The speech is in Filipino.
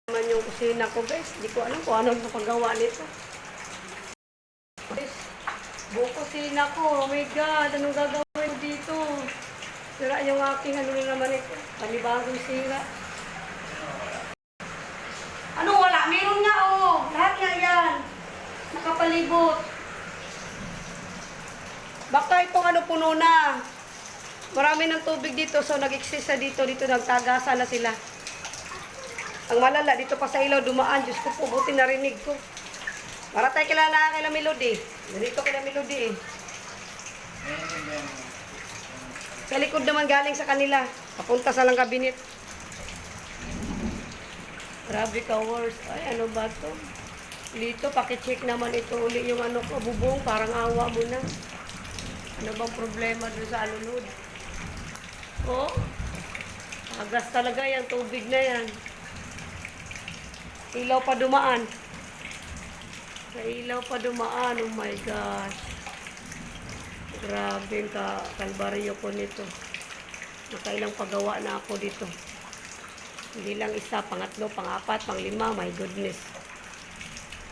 Naman yung kusina ko, guys. Hindi ko alam kung anong napagawa nito. Guys, buong kusina ko. Oh my God, anong gagawin dito? Sira yung aking ano na naman ito. Panibagong sira. Ano wala? Meron nga oh. Lahat nga yan. Nakapalibot. Baka itong ano puno na. Marami ng tubig dito. So nag-exist dito. Dito nagtagasa na sila. Ang malala, dito pa sa ilaw dumaan. Diyos ko po, buti narinig ko. Para tayo kilala kay Melody. Ganito kay Melody eh. Sa likod naman galing sa kanila. Papunta sa lang kabinet. Grabe ka worse. Ay, ano ba to? Dito, pakicheck naman ito uli yung ano ko, bubong. Parang awa mo na. Ano bang problema doon sa alunod? Oh, agas talaga yan. Tubig na yan. Ilaw pa dumaan. Sa ilaw pa dumaan. Oh my gosh. Grabe yung kalbaryo ko nito. Nakailang pagawa na ako dito. Hindi lang isa, pangatlo, pangapat, panglima. My goodness.